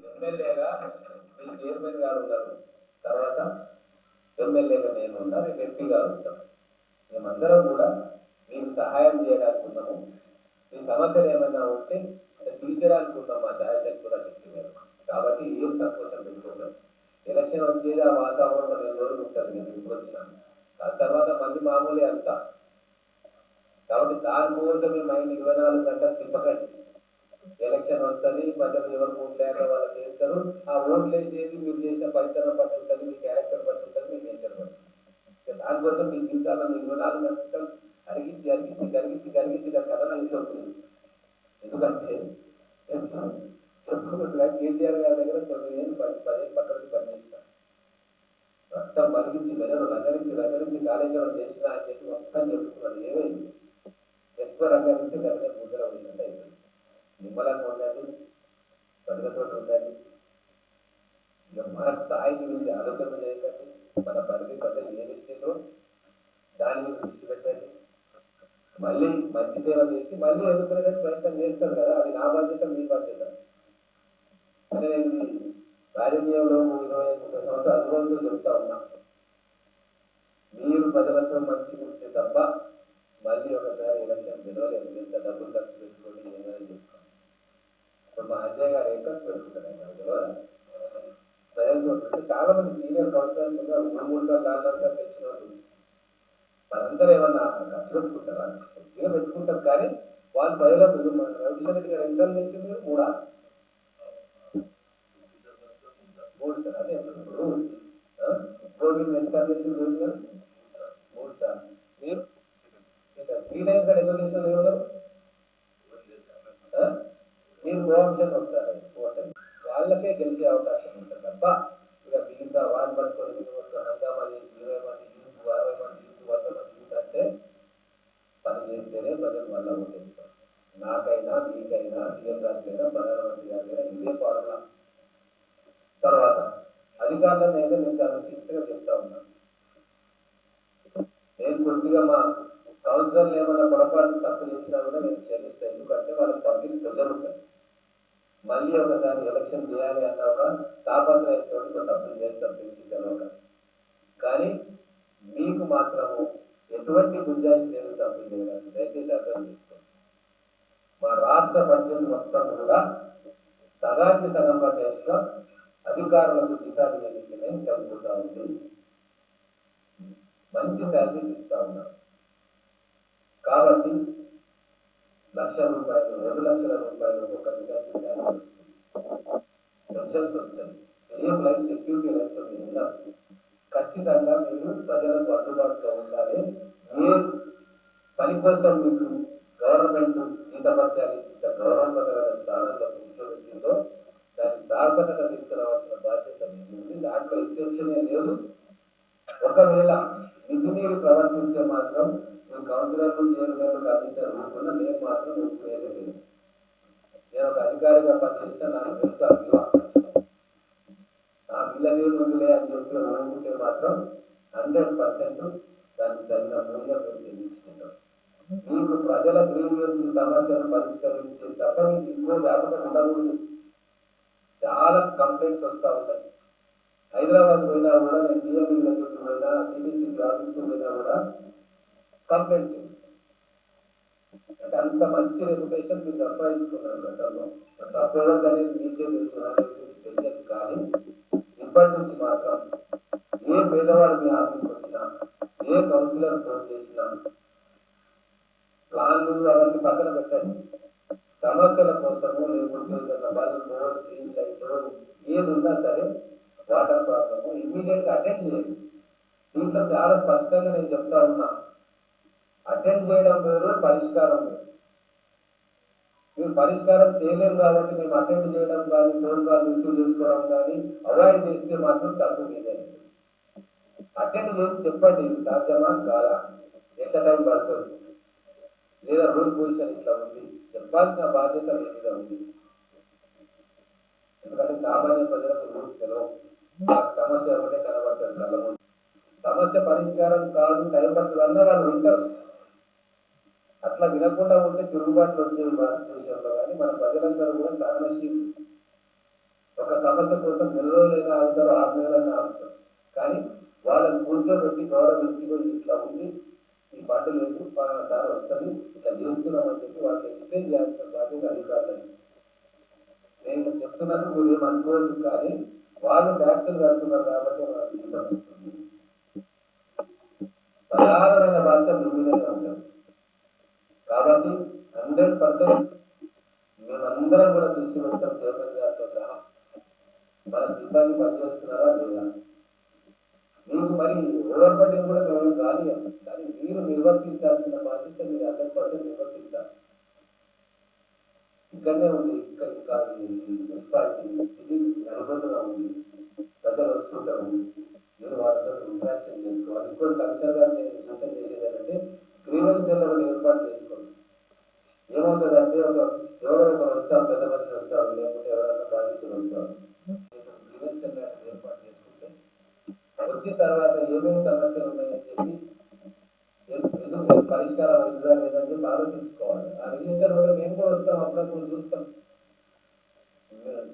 Speaker 3: ఎమ్మెల్యేగా మీ చైర్మన్ గారు ఉన్నారు, తర్వాత ఎమ్మెల్యేగా నేను ఉన్నా, రేపు ఎంపీ గారు ఉంటాం. మేమందరం కూడా మీకు సహాయం చేయడానికి ఉన్నాము. మీ సమస్యలు ఏమైనా ఉంటే తీర్చడానికి ఉన్నాం మా శాయశక్తుల శక్తి మీద. కాబట్టి ఏం సంకోచం పెట్టుకుంటాం. ఎలక్షన్ వచ్చేది ఆ వాతావరణం 2 రోజులు ఉంటుంది, నేను ఇప్పుడు వచ్చినాను. ఆ తర్వాత మళ్ళీ మామూలే అంతా. కాబట్టి దానికోసమే మైండ్ 24 గంటలు తిప్పకండి. ఎలక్షన్ వస్తుంది, ప్రజలు ఎవరు ఓట్లు లేక వాళ్ళకి వేస్తారు. ఆ ఓట్లు వేసేది మీరు చేసిన పరిశ్రమ పట్టు ఉంటుంది, మీ క్యారెక్టర్ దానికోసం మీ జీవితాలను 24 గంటలు కరిగించి దాన్ని కథ ఇస్తుంది. ఎందుకంటే చెప్పుకుంటున్నా కేసీఆర్ గారి దగ్గర 9 ఏళ్ళు 10 ఏళ్ళు పక్కన పనిచేసిన రక్తం మరిగించి మెదడు రగరించి కాలేజీలో చేసిన అని చెప్పి మొత్తం చెప్పుకున్నాడు. ఏమైంది? ఎక్కువ రంగరిస్తే గదిలే ముద్ర వచ్చినట్టు అయిపోయింది. నిమ్మలంగా ఉండండి, ప్రజలతో ఉండండి, ఇక మన స్థాయికి మించి ఆలోచన చేయకండి. మన పరిధి ప్రజలు ఏమి ఇచ్చిందో దాని మీద దృష్టి పెట్టండి. మళ్ళీ మంచి సేవ చేసి మళ్ళీ ఎదుర్కొనే ప్రయత్నం చేస్తారు కదా, అది నా బాధ్యత, మీ బాధ్యత. అంటే నేను రాజకీయంలో 25-30 సంవత్సరాలు అనుభవంతో చెప్తా ఉన్నా, మీరు ప్రజలతో మంచి ఉంటే తప్ప మళ్ళీ ఒకసారి ఎలక్షన్ గెలవలేదు. ఎంత డబ్బులు ఖర్చు పెట్టుకోండి, ఏమైనా చేసుకోండి. ఇప్పుడు మా అజయ్ గారు ఏం ఖర్చు పెట్టుకుంటారు గెలవాలి. ప్రజలతో చాలా మంది సీనియర్ కౌన్సిలర్స్ ఉన్నారు, 3 సార్లు 4 సార్లు తెచ్చిన వాళ్ళు. వాళ్ళందరూ ఏమన్నా ఖర్చు పెట్టుకుంటారా? శక్తిగా పెట్టుకుంటారు, కానీ వాళ్ళు ప్రజలకు రవికిషన్ రెడ్డి గారు ఎన్నిసార్లు చేసింది? 3 సార్. అదే ఇప్పుడు గోవింద్ ఎన్నిసార్లు చేసింది? 3 సార్లు. మీరు ఈ టైం కాడ ఎడ్యుకేషన్ ఎవరు? మీరు గోవంశం ఒకసారి వాళ్ళకే గెలిచే అవకాశం ఉంటుంది తప్ప ఇక మిగతా వాళ్ళు పట్టుకొని హంగామా చేసి 20 మంది యూత్, 60 మంది యూత్, 100 మంది యూత్ అంటే పని చేస్తేనే ప్రజలు మళ్ళా ఓటేస్తారు. నాకైనా, మీకైనా, సీఎం గారికైనా, ప్రధానమంత్రి గారికైనా ఇదే ఫార్ములా. తర్వాత అధికారులను అయితే నేను చాలా స్ట్రిక్ట్గా చెప్తా ఉన్నా. నేను కొద్దిగా మా కౌన్సిలర్లు ఏమైనా పొరపాటు తప్పు చేసినా కూడా నేను క్షమిస్తాను. ఎందుకంటే వాళ్ళకి పబ్లిక్ ప్రెజర్ ఉంటుంది. మళ్ళీ ఒకసారి ఎలక్షన్ చేయాలి అన్న ఒక తాపత్రయంతో తప్పులు చేస్తారు తెలిసి తెలవక. కానీ మీకు మాత్రము ఎటువంటి గుంజాయిషి లేదు తప్పులు చేయడానికి. దయచేసి అర్థం చేసుకోండి. మా రాష్ట్ర బడ్జెట్ మొత్తం కూడా సగానికి సగం పడ్డ అధికారులకు జీతాలు ఎన్నికనే సరిపోతా ఉంది. మంచి శాలరీస్ ఇస్తా ఉన్నారు. కాబట్టి 1,00,000 రూపాయలు, 2 లక్షల రూపాయలు ఒక్కొక్క విద్యార్థి శాలరీ వస్తుంది. పెన్షన్స్ వస్తాయి. సేమ్ లైఫ్ సెక్యూరిటీ లైఫ్ ఉన్నారు. ఖచ్చితంగా మీరు ప్రజలకు అందుబాటులో ఉండాలి. ఏ పని కోసం మీకు గవర్నమెంట్ జీతపత్యాలు ఇంత గౌరవపరమైన స్థానంలో కూర్చోబెట్టిందో దాని సార్థకత తీసుకురావాల్సిన బాధ్యత మీకు ఉంది. దాంట్లో ఎక్సెప్షనే లేదు. ఒకవేళ నిధుమీరు ప్రవర్తించే మాత్రం మీరు కౌన్సిలర్లు, చైర్మన్లు, కమిషనర్ రూపంలో నేను మాత్రం ఒప్పుకునేది లేదు. నేను ఒక అధికారిగా పనిచేసిన నాకు తెలుసు ఆ విలువ. ఆ పిల్లలే ముందులే అని చెప్పి ఊరుకుంటే మాత్రం 100% దానికి తగిన మూల్యం మీరు చెల్లించుకుంటారు. మీకు ప్రజల గ్రీవియన్స్ సమస్యను పరిష్కరించే తప్ప మీకు ఇంకో వ్యాపకం ఉండకూడదు. చాలా కంప్లైంట్స్ వస్తూ ఉంటాయి. హైదరాబాద్ పోయినా కూడా, నేను డిఎంఈ దగ్గరికి పోయినా, సిబిసి ఆఫీస్కి పోయినా కూడా కంప్లైంట్స్ చూస్తాను. అంటే అంత మంచి రెప్యుటేషన్ మీరు సంపాదించుకున్నారు గతంలో. తప్పు ఎవరికి అనేది మీకే తెలుసు, తెలియదు. కానీ ఇప్పటి నుంచి మాత్రం ఏ పేదవాడు మీ ఆఫీస్కి వచ్చినా, ఏ కౌన్సిలర్ ఫోన్ చేసినా ప్లాన్లు అవన్నీ పక్కన పెట్టండి. సమస్యల కోసము, లేకుంటే బల్బో, స్ట్రీట్ లైట్ ఏది ఉన్నా సరే, వాటర్ ప్రాబ్లము ఇమ్మీడియట్ గా అటెండ్ చేయండి. దీంట్లో చాలా స్పష్టంగా నేను చెప్తా ఉన్నా, అటెండ్ చేయడం వేరు, పరిష్కారం వేరు. మీరు పరిష్కారం చేయలేరు కాబట్టి మేము అటెండ్ చేయడం కానీ, ఫోన్ కాల్ రిసీవ్ చేసుకోవడం కానీ అవాయిడ్ చేస్తే మాత్రం తప్పు మీదే. అటెండ్ చేసి చెప్పండి, ఇది సాధ్యమా కాదా, ఎంత టైం పడుతుంది, లేదా రూల్ పొజిషన్ ఇట్లా ఉంది, చెప్పాల్సిన బాధ్యత మీ మీద ఉంది. ఎందుకంటే సామాన్య ప్రజలకు రూల్స్ తెలియవు. సమస్య ఒకటే కనబడుతుంది కళ్ళ ముందు. సమస్య పరిష్కారం కాదు, టైం పడుతుంది అన్న వాళ్ళు వింటారు. అట్లా వినకుండా ఉంటే తిరుగుబాట్లు వచ్చేది భారతదేశంలో. కానీ మన ప్రజలందరూ కూడా సహనశీలు. ఒక సమస్య కోసం 1 రోజులైనా ఆగుతారు, 6 నెలలైనా ఆగుతారు. కానీ వాళ్ళని కూర్చోబెట్టి గౌరవించి ఇట్లా ఉంది, ఈ పంట లేదు, దారి వస్తుంది, ఇట్లా చేస్తున్నామని చెప్పి వాళ్ళకి ఎక్స్ప్లెయిన్ చేయాల్సిన బాధ్యత అధికారులని. నేను చెప్తున్నాను, మీరు ఏమనుకోవద్దు. కానీ వాళ్ళు ట్యాక్సులు కడుతున్నారు కాబట్టి వాళ్ళకి జీతం వస్తుంది. ప్రధానమైన బాధ్యత మీ మీదనే ఉంటుంది. కాబట్టి 100% మేమందరం కూడా దృష్టి పెడతాం. చైర్మన్ గారితో సహా మన సిబ్బంది పనిచేస్తున్నారా లేదా, మీకు మరి ఓవర్ బడ్డింగ్ కూడా మేము కానీ కానీ మీరు నిర్వర్తించాల్సిన బాధ్యత మీరు 100% నిర్వర్తించాలి. ఇక్కడనే ఉంది, ఇక్కడ ఇంకా ఈ మున్సిపాలిటీ ఇది నడబడుగా ఉంది, ప్రజలు వస్తుంటారు, మీరు వాళ్ళతో ఇంట్రాక్షన్ చేసుకోవాలి. ఇంకోటి కమిషనర్ గారు నేను సూచన చేసేది ఏంటంటే గ్రీవెన్స్ సెల్ ఒకటి ఏర్పాటు చేసుకోండి. ఏమవుతుందంటే ఎవరో ఒకరు వస్తారు, పెద్ద మనిషి వస్తారు, లేకుంటే ఎవరైనా బాధితులు వస్తారు, గ్రీవెన్స్ సెల్ లాంటిది ఏర్పాటు చేసుకుంటే వచ్చిన తర్వాత ఏమేమి సమస్యలు ఉన్నాయని చెప్పి ఎందుకు పరిష్కారం అవుతుందా లేదని చెప్పి ఆలోచించుకోవాలి. ఆ రిజిస్టర్ కూడా మేము కూడా వస్తాం, అప్పుడప్పుడు చూస్తాం,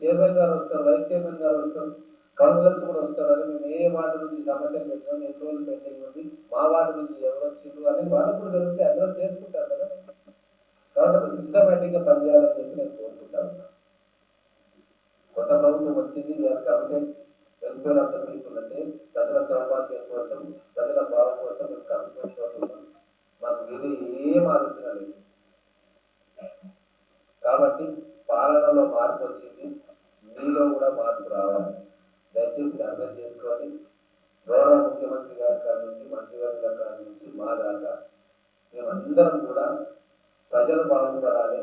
Speaker 3: చైర్మన్ గారు వస్తారు, వైస్ చైర్మన్ గారు వస్తారు, కౌన్సిలర్స్ కూడా వస్తారు. అని మేము ఏ వార్డు నుంచి సమస్యలు పెట్టినాం, ఎన్ని రోజులు పెండింగ్ ఉంది, మా వార్డు నుంచి ఎవరు వచ్చిండ్రు అనేది వాళ్ళకు కూడా తెలిస్తే అడ్రస్ చేసుకుంటారు కదా. కాబట్టి ఒక సిస్టమేటిక్ గా పనిచేయాలని చెప్పి నేను కోరుకుంటా ఉన్నా. కొత్త ప్రభుత్వం వచ్చింది, committed welfare of the people అంటే ప్రజల సౌభాగ్యం కోసం, ప్రజల భావం కోసం మేము కమిట్మెంట్ తోటి ఉన్నాం. మాకు వేరే ఏం ఆలోచన లేదు. కాబట్టి పాలనలో మార్పు వచ్చింది, మీలో కూడా మార్పు రావాలి. దయచేసి అర్థం చేసుకొని గౌరవ ముఖ్యమంత్రి గారి కాడి నుంచి, మంత్రివర్గుల కాడి నుంచి మా దాకా మేమందరం కూడా ప్రజలు బాగుపడాలి,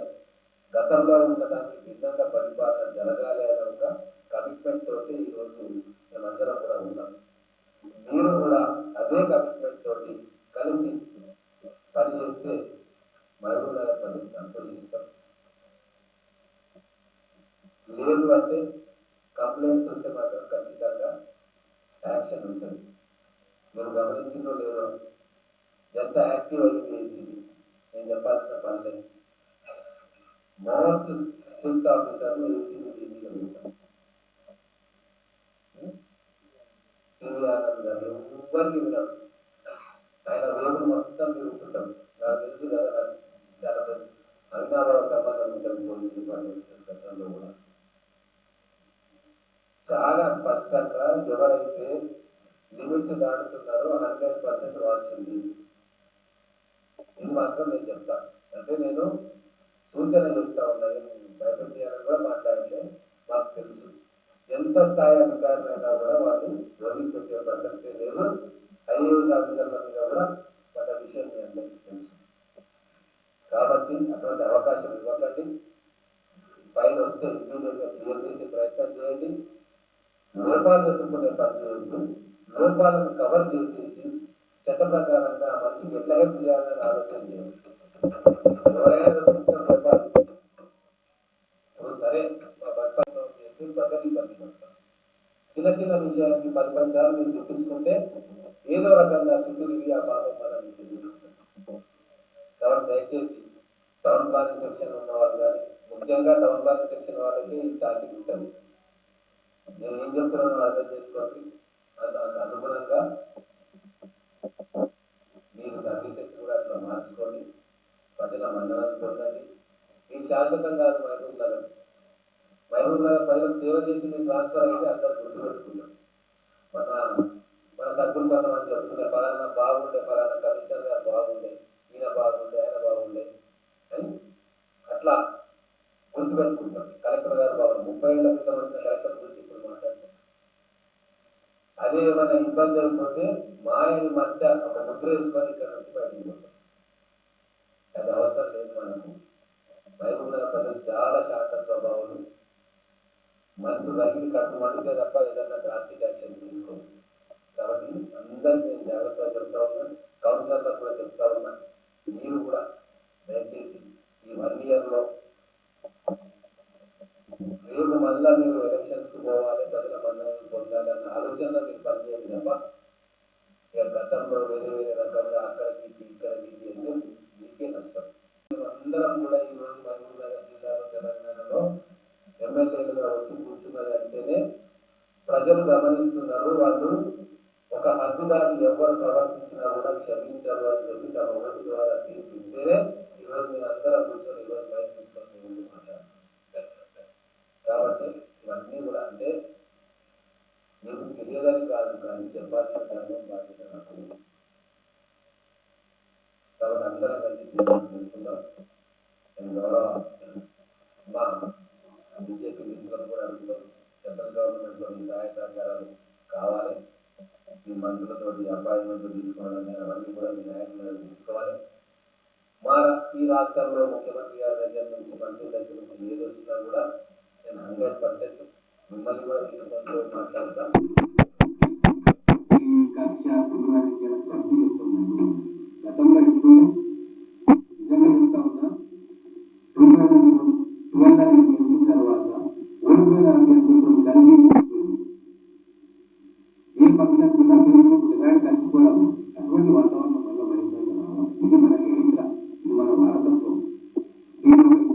Speaker 3: గతంలో ఉన్నదానికి భిన్నంగా పరిపాలన జరగాలి అనే ఒక కమిట్మెంట్ తోటి ఈరోజు మేమందరం కూడా ఉన్నాం. మీరు కూడా అదే కమిట్మెంట్ తోటి కలిసి పనిచేస్తే మహబూబ్ నగర్ ప్రజలు సంతోషిస్తాం. లేదు అంటే కంప్లైంట్స్ వస్తే మాత్రం ఖచ్చితంగా యాక్షన్ ఉంటుంది. మీరు గమనించిందో లేదో ఎంత యాక్టివ్ అయింది ఏసీబీ, నేను చెప్పాల్సిన పని లేదు. మోస్ట్ స్ట్రిక్ట్ ఆఫీసర్లు ఏసీబీ డీజీగా పెట్టాం. సివి ఆనంద్ గారు ఎవరికి వినడు, ఆయన వేగులు మొత్తం తిరుగుతుంటాం. నాకు తెలుసు కదా, నాకు చాలా అవినాభావ సంబంధం ఉంటుంది పోలీస్ డిపార్ట్మెంట్ గతంలో కూడా. చాలా స్పష్టంగా ఎవరైతే లిమిట్స్ దాటుతున్నారో 100% వాల్సింది. ఇది మాత్రం నేను చెప్తాను. అంటే నేను సూచన చేస్తా ఉన్నాయి, భయపెట్టాలని కూడా మాట్లాడితే మాకు తెలుసు ఎంత స్థాయి అధికారులైనా కూడా వాళ్ళు వదిలిపెట్టే ప్రసక్తే లేదు. ఐఏఎస్ ఆఫీసర్ల మీద కూడా మన విషయం మీ అందరికీ తెలుసు. కాబట్టి అటువంటి అవకాశం ఇవ్వకండి. ఫైల్ వస్తే ఇమీడియట్ గా క్లియర్ చేసే ప్రయత్నం చేయండి. లోపాలు పెట్టుకునే పని చేయొద్దు. లోపాలను కవర్ చేసేసి చట్ట ప్రకారంగా మనిషికి ఎట్లా హెల్ప్ చేయాలని ఆలోచన చేయండి. ఎవరైనా పెట్టుకుంటున్న లోపాలు ఇప్పుడు సరే మా బస్టాండ్లో చేసి ప్రజలు ఇబ్బంది పడతాం. చిన్న చిన్న విషయానికి 10 సార్లు మీరు చెప్పించుకుంటే ఏదో రకంగా చుట్టూ తిరిగి ఆ భాగం మనం చూసుకుంటాం. కాబట్టి దయచేసి టౌన్ ప్లానింగ్ సెక్షన్ ఉన్న వాళ్ళు కానీ, ముఖ్యంగా టౌన్ ప్లానింగ్ సెక్షన్ వాళ్ళకి ఈ టార్గెట్ ఉంటుంది. నేను ఏం చెప్తున్నానో అర్థం చేసుకోండి. అనుగుణంగా మీరు సర్వీసెస్ కూడా అట్లా మార్చుకోండి, ప్రజల మన్ననలు పొందండి. మీకు శాశ్వతం కాదు మహబూబ్ నగర్. మహబూబ్ నగర్ ప్రజలకు సేవ చేసి మీరు ట్రాన్స్ఫర్ అయితే అందరూ గుర్తుపెట్టుకుంటాం. మన సభ్యులు కొంతమంది చెప్తుంటే ఫలానా బాగుండే, ఫలానా కమిషనర్ గారు బాగుండే, ఈయన బాగుండే, ఆయన బాగుండే అని అట్లా గుర్తుపెట్టుకుంటాం. కలెక్టర్ గారు బాగుంది, 30 ఏళ్ల క్రితం వచ్చిన కలెక్టర్ గురించి ఇప్పుడు మాట్లాడుతాం. అదే ఏమైనా ఇబ్బంది అయిపోతే మాయని మధ్య ఒక ముద్ర వేసుకొని ఇక్కడ నుంచి బయటికి పోతాం. అది అవసరం లేదు మనకు. మహబూబ్ నగర్ ప్రజలు చాలా శాంత స్వభావాలు, మనసు తగిలి కట్టు మండితే తప్ప ఏదైనా డ్రాస్టిక్ యాక్షన్ తీసుకోండి. కాబట్టి అందరికీ నేను జాగ్రత్తగా చెప్తా ఉన్నా, కౌన్సిలర్లకు కూడా చెప్తా ఉన్నా. మీరు కూడా దయచేసి ఈ 1 year లో రేపు మళ్ళా మీరు ఎలక్షన్స్ కు పోవాలి, ప్రజల మన్ననలు పొందాలి అన్న ఆలోచనలో మీరు పనిచేయండి తప్ప ఇక గతంలో వేరే వేరే రకంగా అక్కడ గీకి ఇక్కడ గీకి అంటే మీకే నష్టం. అందరం కూడా ఈ రోజు మహబూబ్ నగర్ జిల్లాలో, తెలంగాణలో ఎమ్మెల్యేలుగా వచ్చి కూర్చున్నది అంటేనే ప్రజలు గమనిస్తున్నారు. వాళ్ళు ఒక హద్దుదాన్ని ఎవరు ప్రవర్తించినా కూడా క్షమించారు అని చెప్పి తమ ఓటు ద్వారా తీర్పిస్తేనే ఈరోజు మీరు అందరం కూర్చొని ఈరోజు బయట తీసుకొని ముందు మాట్లాడారు. కాబట్టి ఇవన్నీ కూడా అంటే మీకు తెలియదని కాదు, కానీ చెప్పాల్సిన ధర్మం బాధ్యత నాకు. కాబట్టి అందరం కలిసి తీసుకుందాం. నేను గౌరవ మా బీజేపీ మిత్రులను కూడా అడుగుతాం, సెంట్రల్ గవర్నమెంట్ లో సహాయ సహకారాలు కావాలి. ఈ మంత్రులతోటి అపాయింట్మెంట్ తీసుకోవడం అవన్నీ కూడా మీ నాయకులు తీసుకోవాలి. ఈ రాష్ట్రంలో ముఖ్యమంత్రి గారి దగ్గర నుంచి మంత్రుల దగ్గర నుంచి ఏది వచ్చినా కూడా నేను 100% మిమ్మల్ని కూడా తీసుకొని మాట్లాడతాను. ఈ కక్ష గతంలో ఇప్పుడు నిజంగా చెప్తా ఉన్నా 2012 గెలిచిన తర్వాత ఓడిపోయిన అభ్యర్థులతో కలిసి ఏ పక్షానికి కలిసిపోయాము. అటువంటి వాతావరణం వల్ల వైద్యులు రావాలి. ఇది మన చరిత్ర, ఇది మన వారసత్వం. దీని నుంచి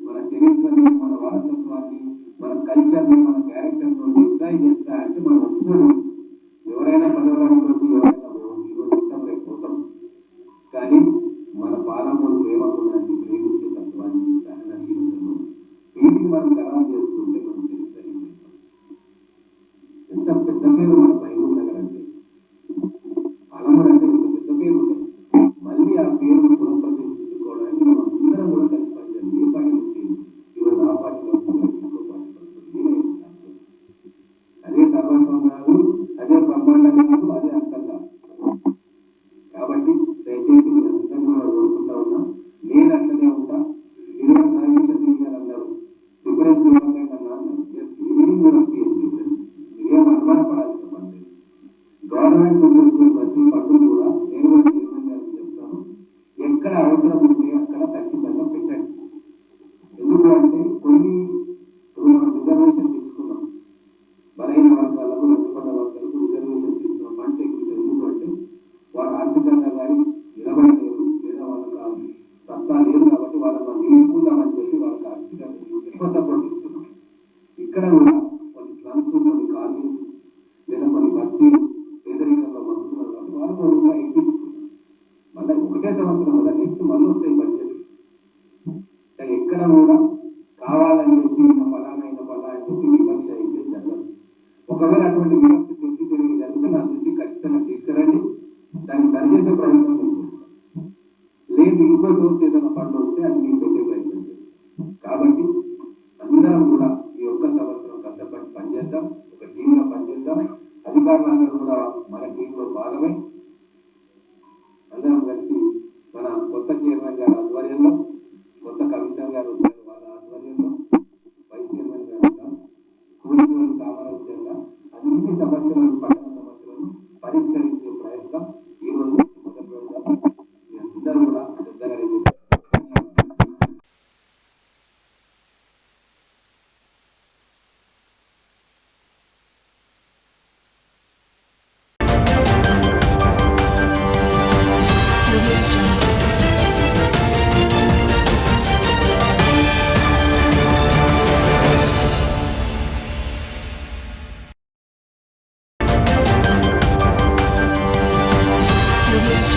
Speaker 3: మన చరిత్రని, మన వారసత్వాన్ని, మన కల్చర్ని, మన క్యారెక్టర్ని డిస్ట్రాయ్ చేస్తా అంటే మనం ఒప్పుకోరు. ఎవరైనా పదవడానికి వచ్చి ఎవరైనా ఇష్టం లేకపోతాం. కానీ మన పాలమూరు ప్రేమకున్నాన్ని ప్రేమించే తత్వాన్ని, సహనశీలతను వీటిని మనం ఖరాబ్ చేసుకుంటే మనం చరిత్ర ఎంత పెద్ద పేరు మన మహబూబ్ నగర్ అంటే, పాలమూరు అంటే ఇంత పెద్ద పేరు ఉంటాయి. మళ్ళీ ఆ పేరును పునఃప్రతిష్ఠించుకోవడానికి మనం అందరం కూడా కలిసి పనిచేయాలి. ఏ పార్టీ ఉంటే ఈరోజు ఆ పార్టీలో ఇంకో పార్టీలో అదే సర్వస్వం కాదు, అదే బ్రహ్మాండం కాదు, అదే అర్థం కాదు. కాబట్టి దయచేసి నేను అందరినీ కూడా కోరుకుంటా ఉన్నా, నేను అట్లనే ఉంటా. ఈరోజు నాగేశ్వర గారు అన్నారు డిఫరెన్స్ ఇవ్వకండి అన్నారు. ఏం కూడా డిఫరెన్స్ మీరేం అనుమానపడాల్సిన పని లేదు. గవర్నమెంట్ నుంచి వచ్చే ప్రతి పట్టును కూడా నేను కూడా చైర్మన్ గారికి చెప్తాను, ఎక్కడ అవసరం ఉంటే అక్కడ ఖచ్చితంగా పెట్టండి. ఎందుకు అంటే కొన్ని మనం రిజర్వేషన్ తీసుకున్నాం, బలహీన వర్గాలకు, వెనుకబడ్డ వర్గాలకు రిజర్వేషన్ తీసుకున్నాం అంటే ఎందుకు అంటే వారు ఆర్థికంగా కానీ నిలబడలేరు, లేదా వాళ్ళకి సత్తా లేదు కాబట్టి వాళ్ళని మనం నిలుపుకుందామని చెప్పి వాళ్ళకి ఆర్థికంగా ఎక్కువ సపోర్ట్ ఇస్తున్నాం. ఇక్కడ కూడా కొన్ని స్లమ్స్, కొన్ని కాలనీస్ లేదా కొన్ని బస్తీలు పేదరికంలో బతుకున్నారు కాబట్టి వాళ్ళు రూపాయి ఎక్కించుకుంటారు. మళ్ళీ ఒకటే సంవత్సరం కదా, నెక్స్ట్ మళ్ళీ వస్తాయి బడ్జెట్. కానీ ఎక్కడ కూడా కావాలని చెప్పి ఫలానా అని చెప్పి విమర్శ అయితే జరగదు. ఒకవేళ అటువంటి విమర్శ తెలిసి తిరిగి జరిగితే నా దృష్టికి ఖచ్చితంగా తీసుకురండి, దాన్ని సరిచేసే ప్రయత్నం నేను చేస్తాను. లేదు ఇంకో సోర్స్ ఏదైనా ఫండ్ వస్తే అది మీకు పెట్టే ప్రయత్నం చేస్తాం. కాబట్టి అందరం కూడా ఈ ఒక్క సంవత్సరం కష్టపడి పనిచేద్దాం, ఒక టీంగా పనిచేద్దాం. అధికారులందరూ కూడా మన టీంలో భాగమై అందరం కలిసి మన కొత్త చైర్మన్ గారి ఆధ్వర్యంలో, కొత్త కమిషనర్ గారు వచ్చారు వాళ్ళ ఆధ్వర్యంలో, వైస్ చైర్మన్ గారు కూర్చొని సామరస్యంగా అన్ని సమస్యలను, పట్టణ సమస్యలను పరిష్కరించే ప్రయత్నం ఈ రోజు నుంచి మొదలు పెడతాం. మీ అందరూ కూడా శ్రద్ధగా
Speaker 1: Thank you.